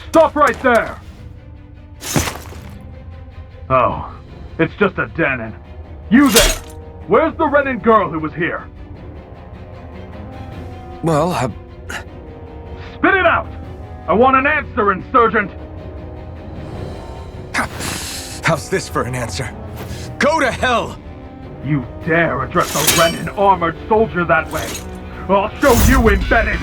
Stop right there! Oh, it's just a den. You there! Where's the Renin girl who was here? Well, Spit it out! I want an answer, Insurgent! how's this for an answer? Go to hell! You dare address a Renin armored soldier that way? I'll show you embedded!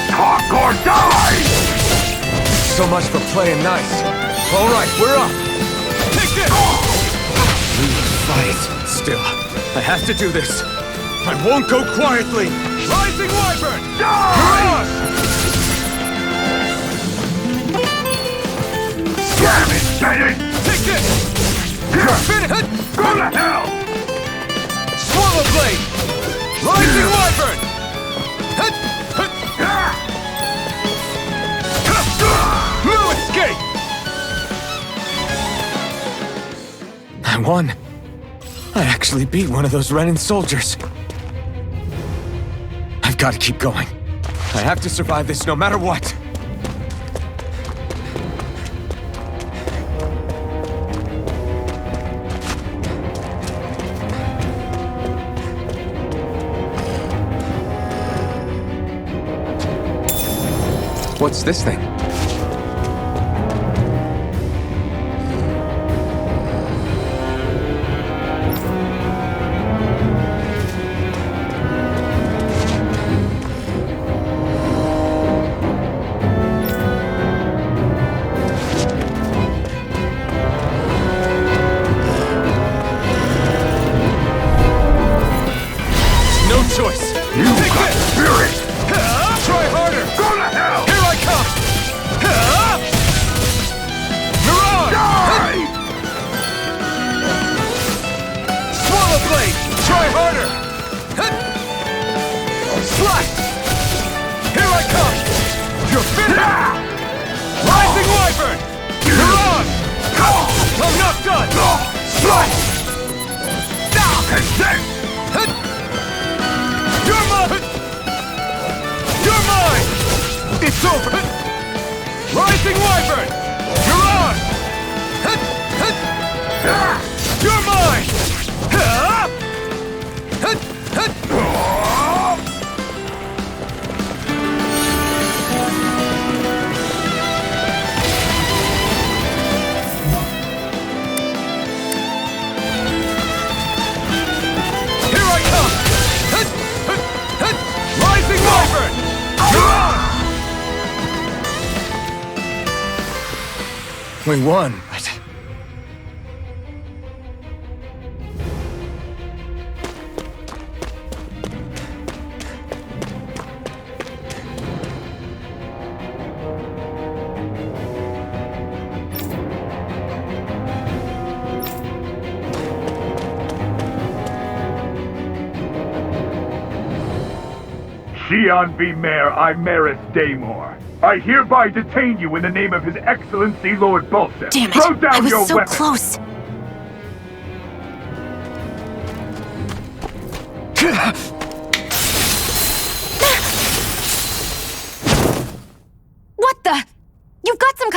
Talk or die! So much for playing nice. All right, we're up. Take this! We fight. Still, I have to do this. I won't go quietly. Rising Wyvern! Die! Damn it, Bennett! Take this! Finish! Go to hell! Swallow Blade! Rising Wyvern! No escape! I won. I actually beat one of those Renin soldiers. I've got to keep going. I have to survive this no matter what. What's this thing? No choice! You got spirit! Try harder! Go to hell! Here I come! Mirage! Die! Swallow Blade! Try harder! Slash! Here I come! You're finished! Rising Wyvern! Mirage! I'm not done! Slash! Consent! You're mine! You're mine! It's over! Rising Wyvern! You're on! You're mine! Here I come! Rising Wyvern! You're on! We won, but... Xian V. Mayor Imaris Daymore. I hereby detain you in the name of His Excellency Lord Bulseth. Damn it! Throw down I was your so weapon. close!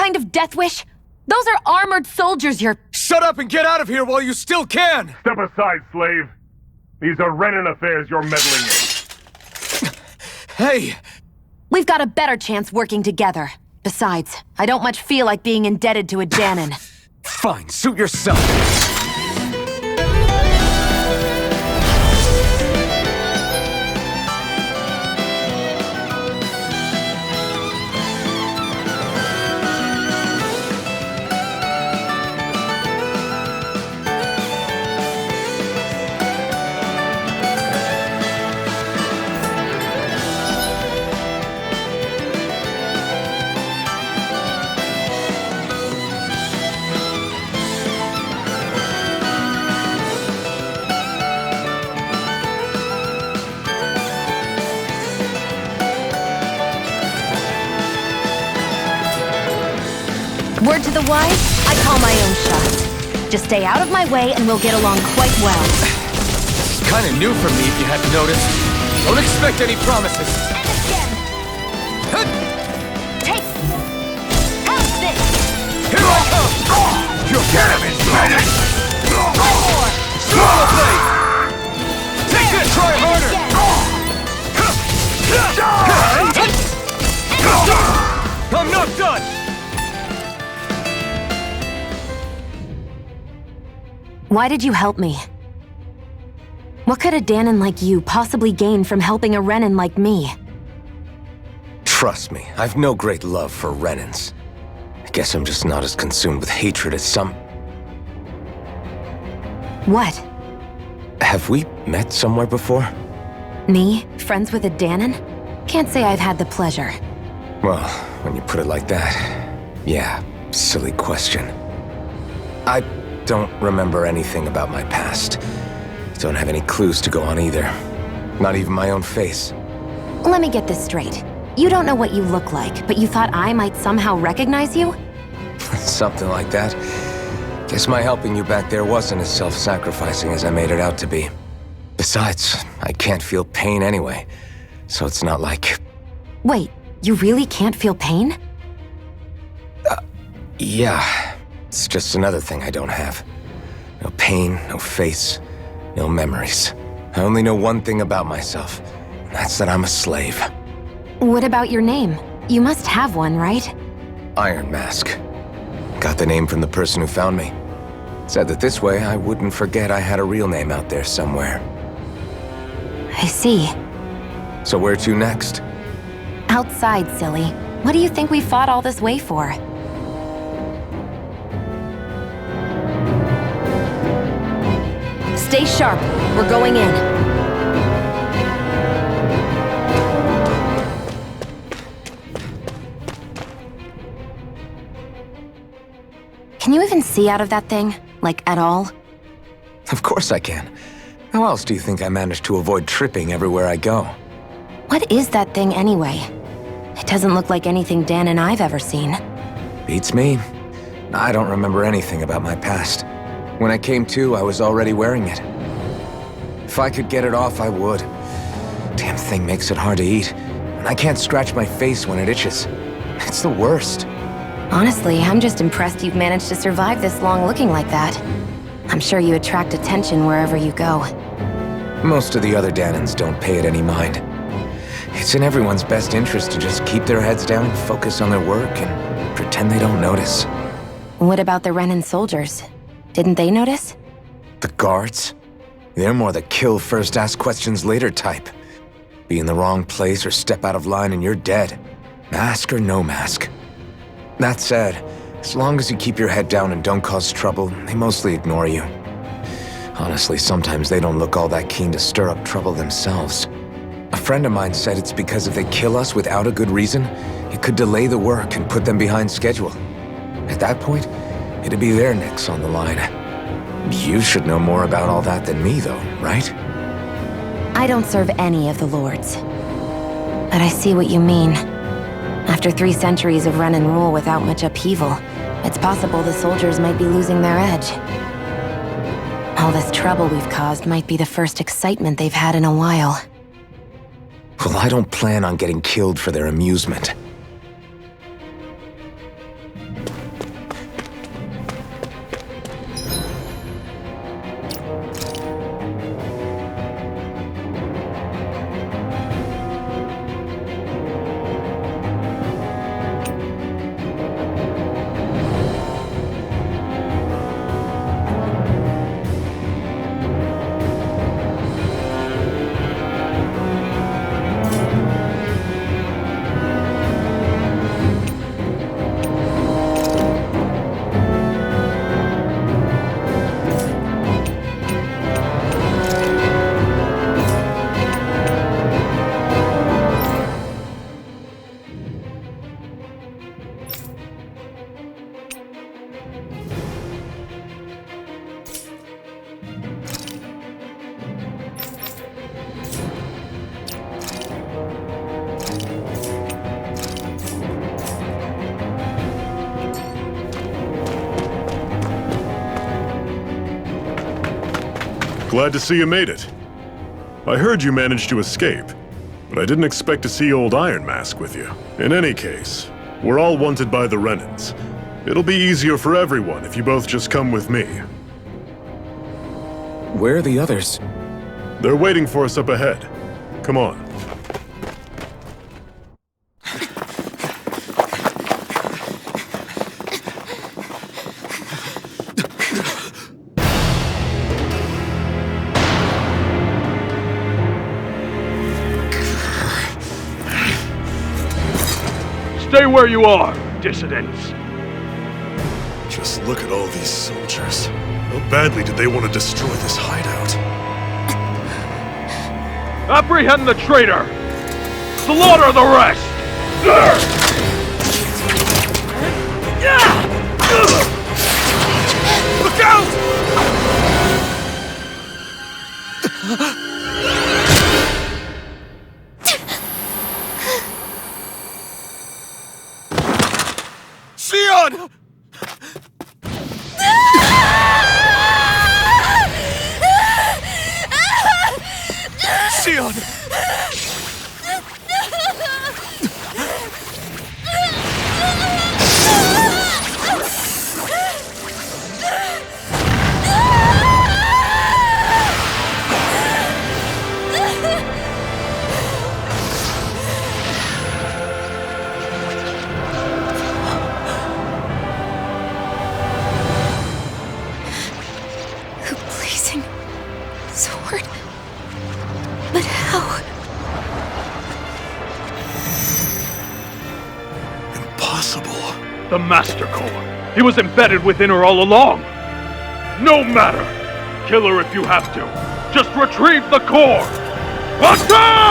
kind of death wish? Those are armored soldiers you're— Shut up and get out of here while you still can! Step aside, slave. These are Renan affairs you're meddling in. Hey! We've got a better chance working together. Besides, I don't much feel like being indebted to a Danon. Fine, suit yourself. Word to the wise, I call my own shots. Just stay out of my way and we'll get along quite well. It's kinda new for me if you hadn't noticed. Don't expect any promises. And again! Take! How's this? Here I come! You'll get him, Renan! One more! Swallow blade! Take this! Try harder! I'm not done! Why did you help me? What could a Danon like you possibly gain from helping a Renan like me? Trust me, I've no great love for Renans. I guess I'm just not as consumed with hatred as some... What? Have we met somewhere before? Me? Friends with a Danon? Can't say I've had the pleasure. Well, when you put it like that, yeah, silly question. I don't remember anything about my past. Don't have any clues to go on either. Not even my own face. Let me get this straight. You don't know what you look like, but you thought I might somehow recognize you? Something like that. Guess my helping you back there wasn't as self-sacrificing as I made it out to be. Besides, I can't feel pain anyway, so it's not like... Wait, you really can't feel pain? Yeah. It's just another thing I don't have. No pain, no face, no memories. I only know one thing about myself. And that's that I'm a slave. What about your name? You must have one, right? Iron Mask. Got the name from the person who found me. Said that this way I wouldn't forget I had a real name out there somewhere. I see. So where to next? Outside, silly. What do you think we fought all this way for? Stay sharp. We're going in. Can you even see out of that thing? Like, at all? Of course I can. How else do you think I managed to avoid tripping everywhere I go? What is that thing anyway? It doesn't look like anything Dan and I've ever seen. Beats me. I don't remember anything about my past. When I came to, I was already wearing it. If I could get it off, I would. Damn thing makes it hard to eat, and I can't scratch my face when it itches. It's the worst. Honestly, I'm just impressed you've managed to survive this long looking like that. I'm sure you attract attention wherever you go. Most of the other Danons don't pay it any mind. It's in everyone's best interest to just keep their heads down, focus on their work, and pretend they don't notice. What about the Renan soldiers? Didn't they notice? The guards? They're more the kill first, ask questions later type. Be in the wrong place or step out of line and you're dead. Mask or no mask. That said, as long as you keep your head down and don't cause trouble, they mostly ignore you. Honestly, sometimes they don't look all that keen to stir up trouble themselves. A friend of mine said it's because if they kill us without a good reason, it could delay the work and put them behind schedule. At that point, it'd be their necks on the line. You should know more about all that than me, though, right? I don't serve any of the lords. But I see what you mean. After 3 centuries of Renan rule without much upheaval, it's possible the soldiers might be losing their edge. All this trouble we've caused might be the first excitement they've had in a while. Well, I don't plan on getting killed for their amusement. Glad to see you made it. I heard you managed to escape, but I didn't expect to see old Iron Mask with you. In any case, we're all wanted by the Renans. It'll be easier for everyone if you both just come with me. Where are the others? They're waiting for us up ahead. Come on. Stay where you are, dissidents. Just look at all these soldiers. How badly did they want to destroy this hideout? Apprehend the traitor! Slaughter the rest! Look out! Sion! Sion! The blazing sword. But how? Impossible. The Master Core. He was embedded within her all along. No matter. Kill her if you have to. Just retrieve the core. Attack!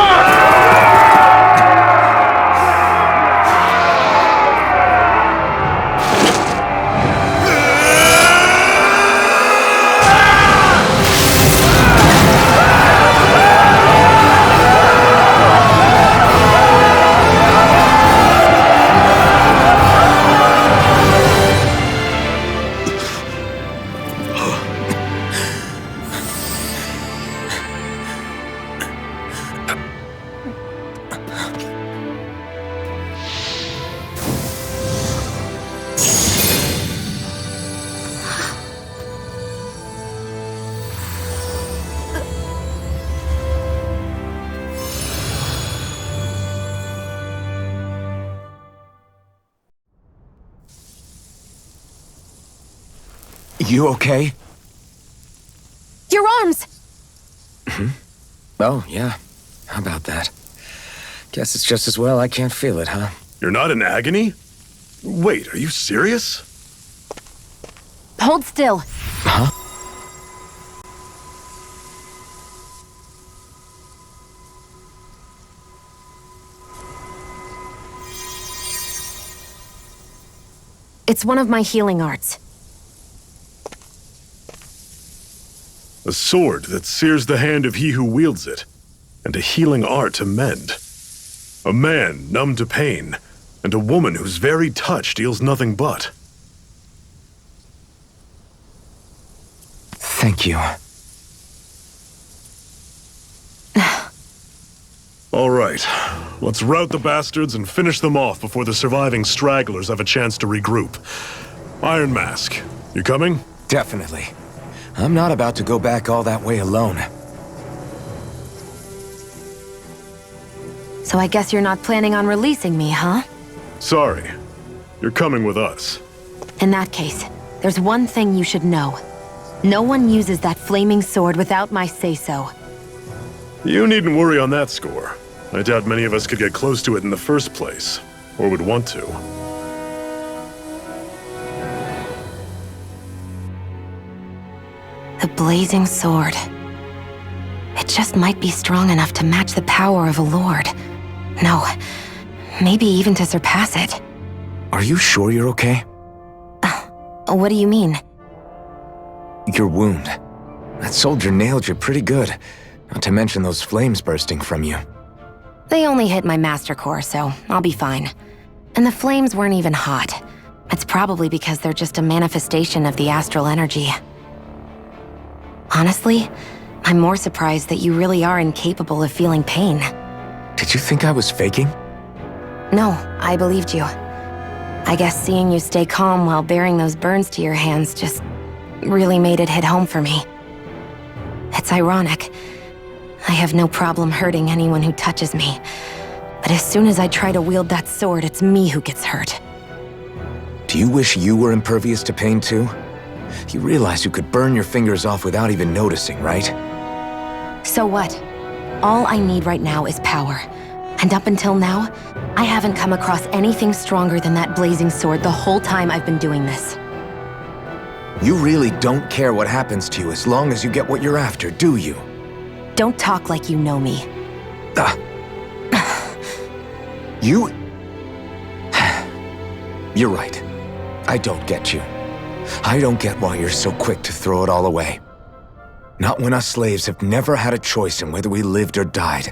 You okay? Your arms! Oh, yeah. How about that? Guess it's just as well I can't feel it, huh? You're not in agony? Wait, are you serious? Hold still. Huh? It's one of my healing arts. A sword that sears the hand of he who wields it, and a healing art to mend. A man numb to pain, and a woman whose very touch deals nothing but. Thank you. All right, let's rout the bastards and finish them off before the surviving stragglers have a chance to regroup. Iron Mask, you coming? Definitely. I'm not about to go back all that way alone. So I guess you're not planning on releasing me, huh? Sorry, you're coming with us. In that case, there's one thing you should know. No one uses that flaming sword without my say-so. You needn't worry on that score. I doubt many of us could get close to it in the first place, or would want to. The blazing sword. It just might be strong enough to match the power of a lord. No, maybe even to surpass it. Are you sure you're okay? What do you mean? Your wound. That soldier nailed you pretty good. Not to mention those flames bursting from you. They only hit my master core, so I'll be fine. And the flames weren't even hot. It's probably because they're just a manifestation of the astral energy. Honestly, I'm more surprised that you really are incapable of feeling pain. Did you think I was faking? No, I believed you. I guess seeing you stay calm while bearing those burns to your hands just really made it hit home for me. It's ironic. I have no problem hurting anyone who touches me. But as soon as I try to wield that sword, it's me who gets hurt. Do you wish you were impervious to pain too? You realize you could burn your fingers off without even noticing, right? So what? All I need right now is power. And up until now, I haven't come across anything stronger than that blazing sword the whole time I've been doing this. You really don't care what happens to you as long as you get what you're after, do you? Don't talk like you know me. You... You're right. I don't get you. I don't get why you're so quick to throw it all away. Not when us slaves have never had a choice in whether we lived or died.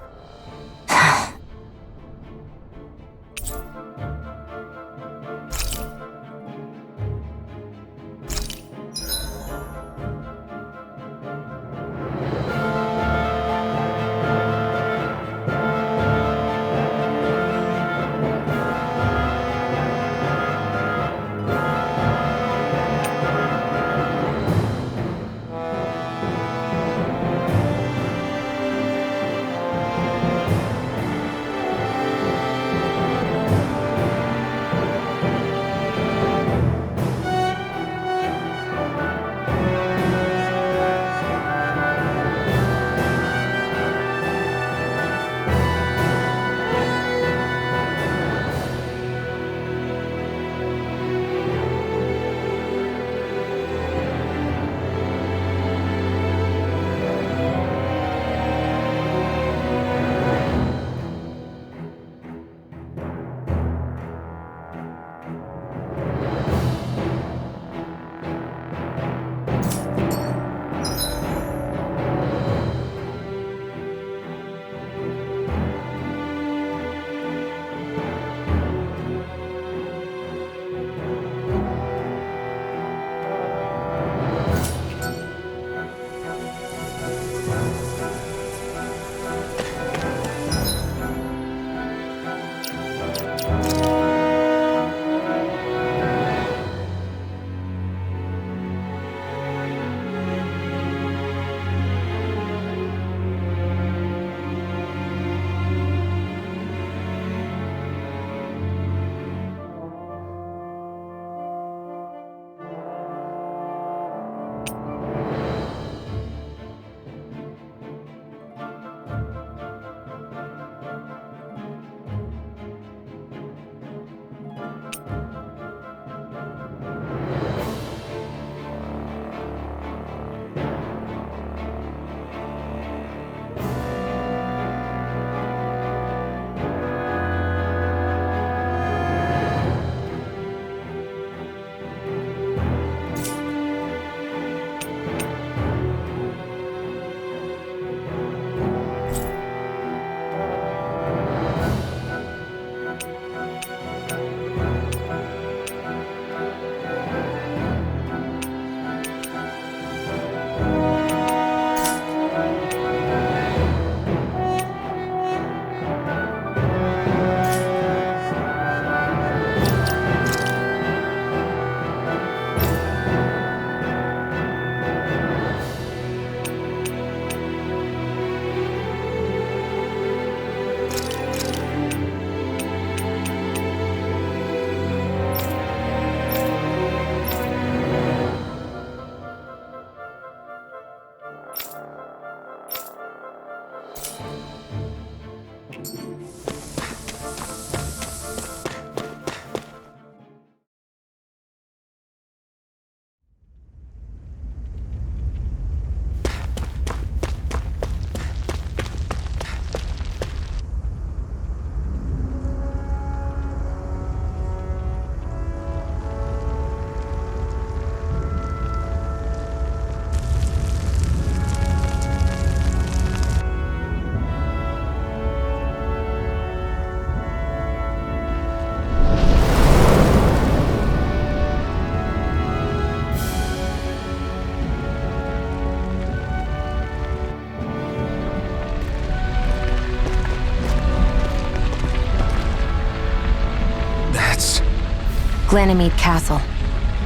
Ganymede Castle.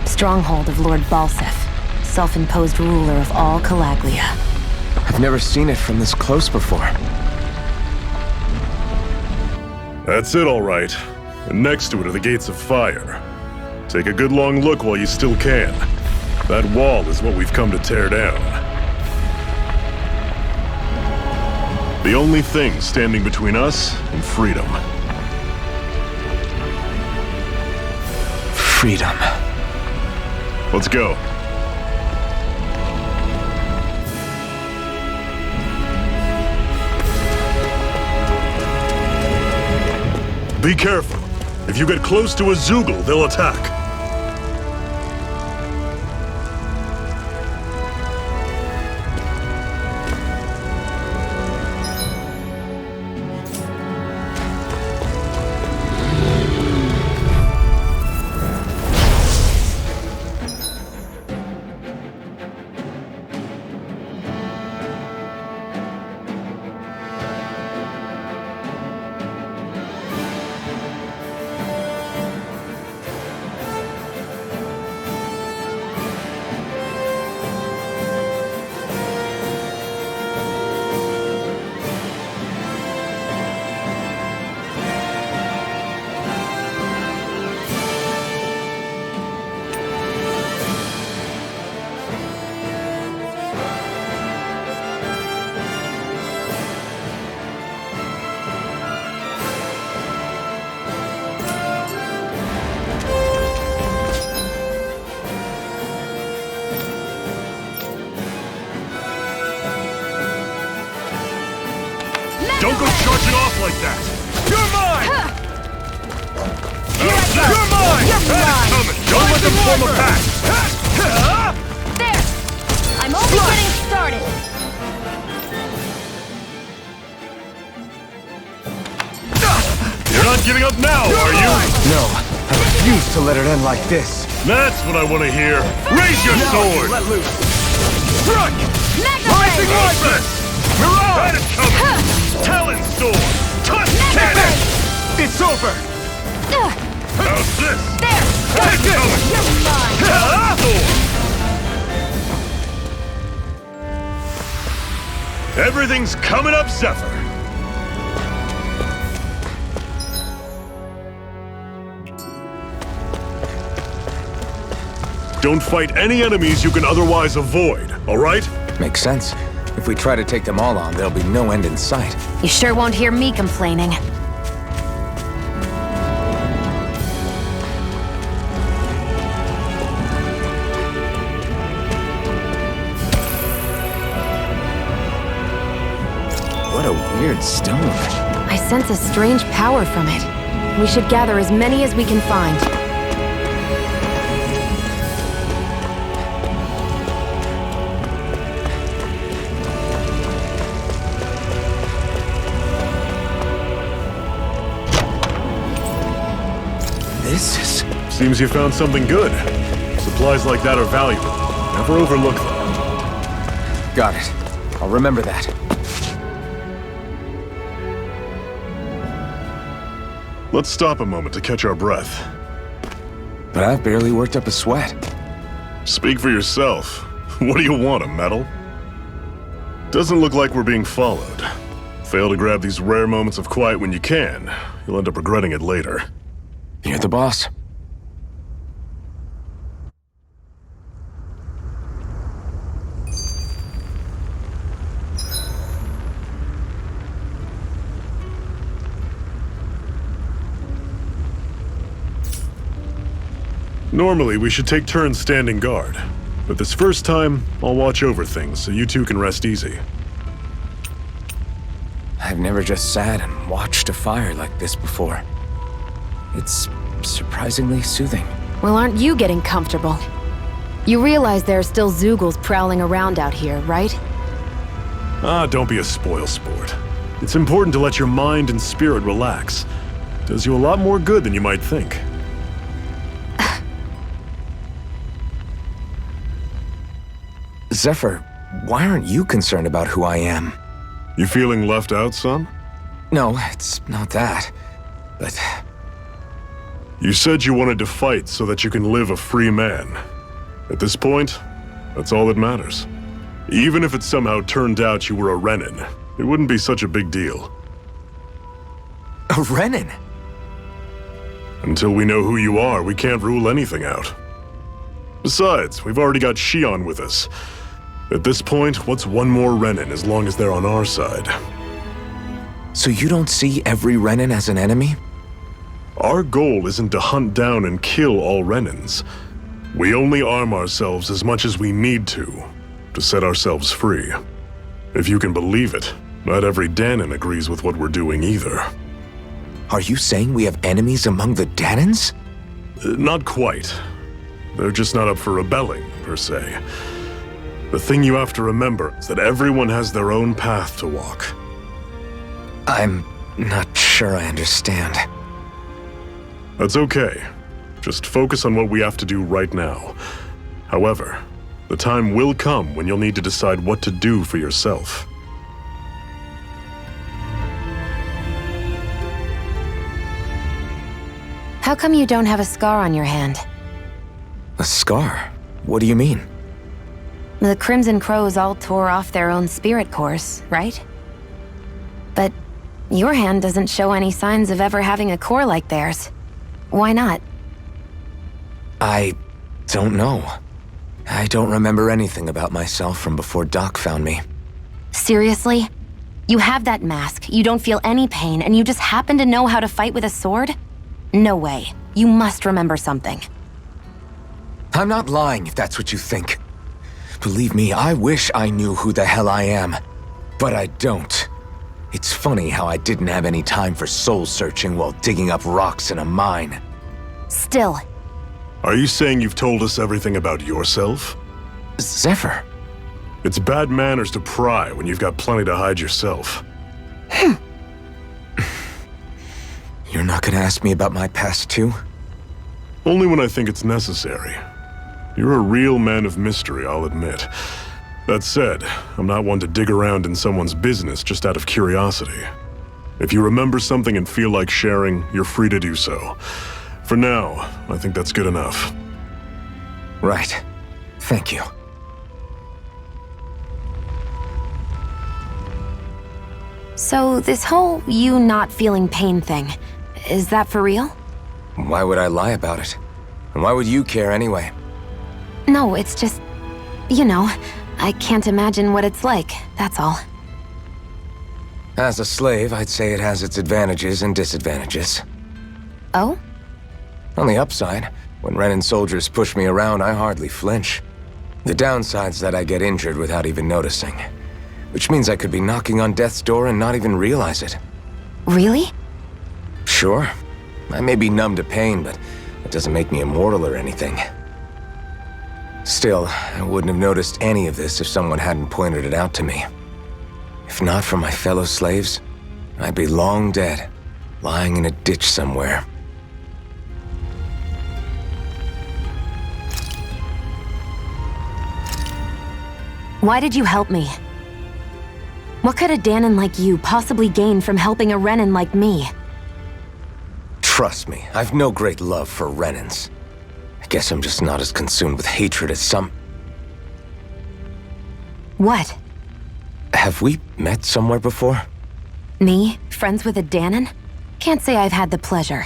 Stronghold of Lord Balsef, self-imposed ruler of all Calaglia. I've never seen it from this close before. That's it, all right. And next to it are the Gates of Fire. Take a good long look while you still can. That wall is what we've come to tear down. The only thing standing between us and freedom. Freedom. Let's go. Be careful. If you get close to a Zoogle, they'll attack. Don't go charging off like that! You're mine! You're mine! Coming! Don't let them form a pack! There! I'm only getting started! You're not giving up now, are you? No, I refuse to let it end like this. That's what I want to hear! Raise your sword! Let loose. Strike! Rising This! Mirage! It's coming! Talon sword! Tusk cannon! It's over! How's this? There! It's coming! You're mine! Sword! Everything's coming up, Zephyr! Don't fight any enemies you can otherwise avoid, all right? Makes sense. If we try to take them all on, there'll be no end in sight. You sure won't hear me complaining. What a weird stone. I sense a strange power from it. We should gather as many as we can find. This is... Seems you found something good. Supplies like that are valuable. Never overlook them. Got it. I'll remember that. Let's stop a moment to catch our breath. But I've barely worked up a sweat. Speak for yourself. What do you want, a medal? Doesn't look like we're being followed. Fail to grab these rare moments of quiet when you can. You'll end up regretting it later. You're the boss. Normally, we should take turns standing guard. But this first time, I'll watch over things so you two can rest easy. I've never just sat and watched a fire like this before. It's surprisingly soothing. Well, aren't you getting comfortable? You realize there are still Zoogles prowling around out here, right? Ah, don't be a spoil sport. It's important to let your mind and spirit relax. Does you a lot more good than you might think. Zephyr, why aren't you concerned about who I am? You feeling left out, son? No, it's not that. But You said you wanted to fight so that you can live a free man. At this point, that's all that matters. Even if it somehow turned out you were a Renin, it wouldn't be such a big deal. A Renin? Until we know who you are, we can't rule anything out. Besides, we've already got Shion with us. At this point, what's one more Renin as long as they're on our side? So you don't see every Renin as an enemy? Our goal isn't to hunt down and kill all Renins. We only arm ourselves as much as we need to set ourselves free. If you can believe it, not every Danin agrees with what we're doing either. Are you saying we have enemies among the Danins? Not quite. They're just not up for rebelling, per se. The thing you have to remember is that everyone has their own path to walk. I'm not sure I understand. That's okay. Just focus on what we have to do right now. However, the time will come when you'll need to decide what to do for yourself. How come you don't have a scar on your hand? A scar? What do you mean? The Crimson Crows all tore off their own spirit cores, right? But your hand doesn't show any signs of ever having a core like theirs. Why not? I don't know. I don't remember anything about myself from before Doc found me. Seriously? You have that mask, you don't feel any pain, and you just happen to know how to fight with a sword? No way. You must remember something. I'm not lying if that's what you think. Believe me, I wish I knew who the hell I am. But I don't. It's funny how I didn't have any time for soul searching while digging up rocks in a mine. Still. Are you saying you've told us everything about yourself? Zephyr? It's bad manners to pry when you've got plenty to hide yourself. You're not gonna ask me about my past too? Only when I think it's necessary. You're a real man of mystery, I'll admit. That said, I'm not one to dig around in someone's business just out of curiosity. If you remember something and feel like sharing, you're free to do so. For now, I think that's good enough. Right. Thank you. So this whole you not feeling pain thing, is that for real? Why would I lie about it? And why would you care anyway? No, it's just, you know, I can't imagine what it's like, that's all. As a slave, I'd say it has its advantages and disadvantages. Oh? On the upside, when Renin soldiers push me around, I hardly flinch. The downside's that I get injured without even noticing. Which means I could be knocking on death's door and not even realize it. Really? Sure. I may be numb to pain, but it doesn't make me immortal or anything. Still, I wouldn't have noticed any of this if someone hadn't pointed it out to me. If not for my fellow slaves, I'd be long dead, lying in a ditch somewhere. Why did you help me? What could a Danin like you possibly gain from helping a Renin like me? Trust me, I've no great love for Renins. I guess I'm just not as consumed with hatred as some... What? Have we met somewhere before? Me? Friends with a Danin? Can't say I've had the pleasure.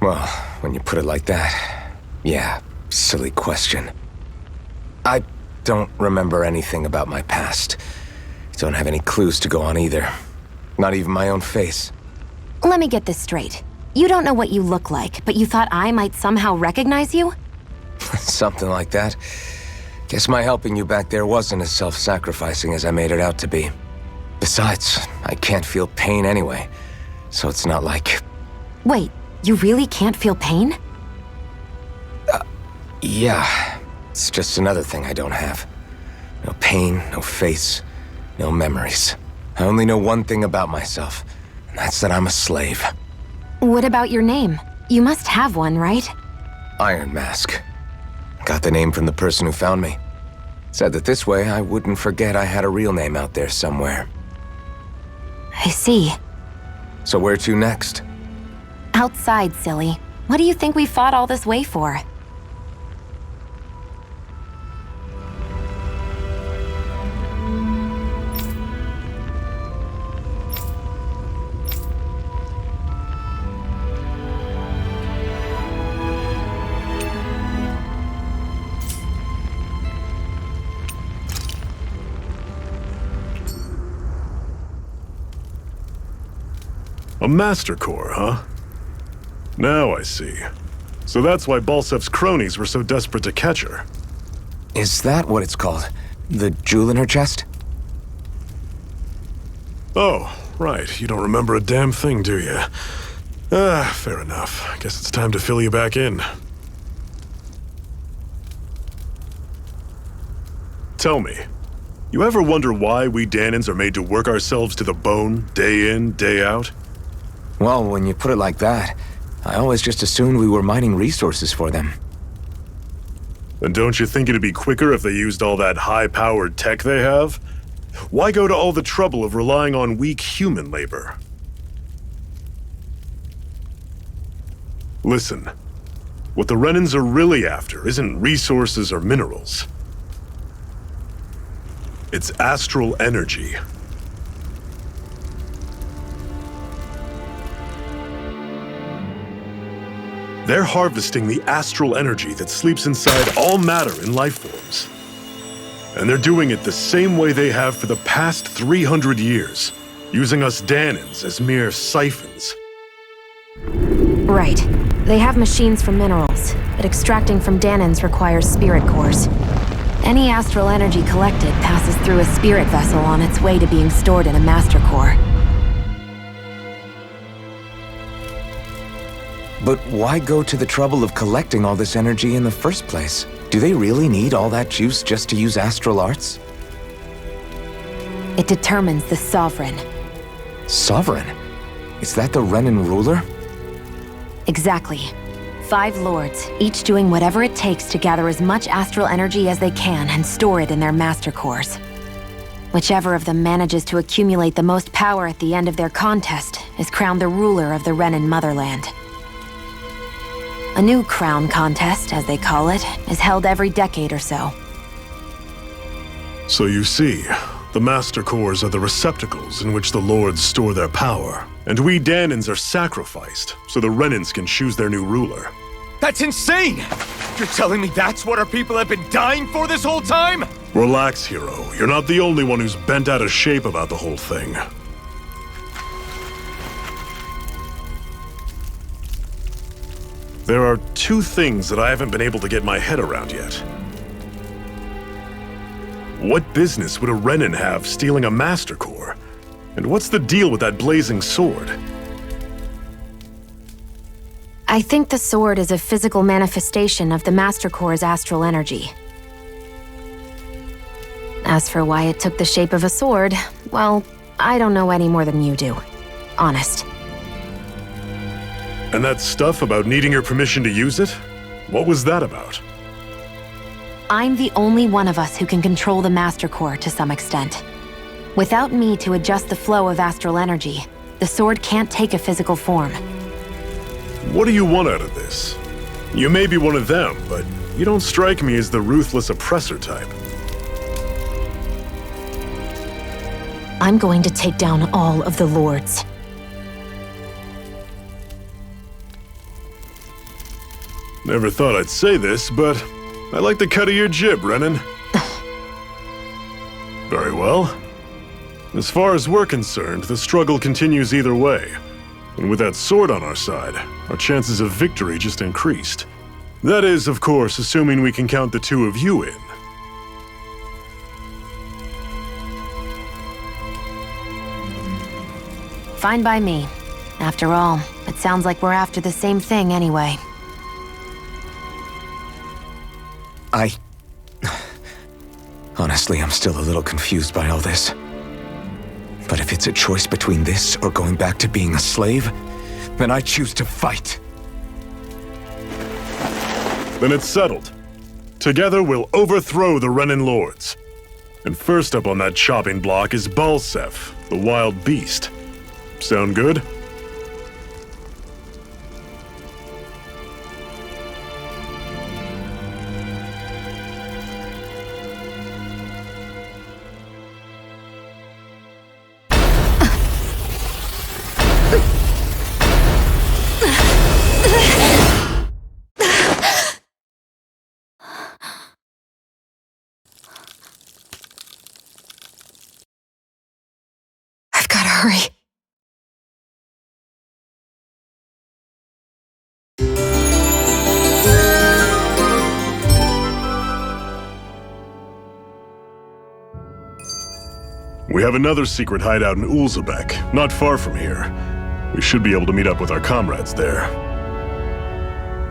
Well, when you put it like that, yeah, silly question. I don't remember anything about my past. Don't have any clues to go on either. Not even my own face. Let me get this straight. You don't know what you look like, but you thought I might somehow recognize you? Something like that. Guess my helping you back there wasn't as self-sacrificing as I made it out to be. Besides, I can't feel pain anyway, so it's not like... Wait, you really can't feel pain? Yeah. It's just another thing I don't have. No pain, no face, no memories. I only know one thing about myself, and that's that I'm a slave. What about your name? You must have one, right? Iron Mask. Got the name from the person who found me. Said that this way I wouldn't forget I had a real name out there somewhere. I see. So where to next? Outside, silly. What do you think we fought all this way for? A Master Core, huh? Now I see. So that's why Balsef's cronies were so desperate to catch her. Is that what it's called? The jewel in her chest? Oh, right. You don't remember a damn thing, do you? Fair enough. Guess it's time to fill you back in. Tell me, you ever wonder why we Danans are made to work ourselves to the bone, day in, day out? Well, when you put it like that, I always just assumed we were mining resources for them. And don't you think it'd be quicker if they used all that high-powered tech they have? Why go to all the trouble of relying on weak human labor? Listen, what the Renans are really after isn't resources or minerals. It's astral energy. They're harvesting the astral energy that sleeps inside all matter in life forms. And they're doing it the same way they have for the past 300 years, using us Danans as mere siphons. Right. They have machines for minerals, but extracting from Danans requires spirit cores. Any astral energy collected passes through a spirit vessel on its way to being stored in a master core. But why go to the trouble of collecting all this energy in the first place? Do they really need all that juice just to use astral arts? It determines the Sovereign. Sovereign? Is that the Renan ruler? Exactly. 5 lords, each doing whatever it takes to gather as much astral energy as they can and store it in their master cores. Whichever of them manages to accumulate the most power at the end of their contest is crowned the ruler of the Renan motherland. A new crown contest, as they call it, is held every decade or so. So you see, the Master Cores are the receptacles in which the Lords store their power. And we Danans are sacrificed, so the Renans can choose their new ruler. That's insane! You're telling me that's what our people have been dying for this whole time? Relax, hero. You're not the only one who's bent out of shape about the whole thing. There are 2 things that I haven't been able to get my head around yet. What business would a Renan have stealing a Master Core? And what's the deal with that blazing sword? I think the sword is a physical manifestation of the Master Core's astral energy. As for why it took the shape of a sword, well, I don't know any more than you do. Honest. And that stuff about needing your permission to use it? What was that about? I'm the only one of us who can control the Master Core to some extent. Without me to adjust the flow of astral energy, the sword can't take a physical form. What do you want out of this? You may be one of them, but you don't strike me as the ruthless oppressor type. I'm going to take down all of the lords. Never thought I'd say this, but I like the cut of your jib, Renan. Very well. As far as we're concerned, the struggle continues either way. And with that sword on our side, our chances of victory just increased. That is, of course, assuming we can count the 2 of you in. Fine by me. After all, it sounds like we're after the same thing anyway. Honestly, I'm still a little confused by all this. But if it's a choice between this or going back to being a slave, then I choose to fight. Then it's settled. Together we'll overthrow the Renan Lords. And first up on that chopping block is Balsef, the wild beast. Sound good? sorry. We have another secret hideout in Ulzebek, not far from here. We should be able to meet up with our comrades there.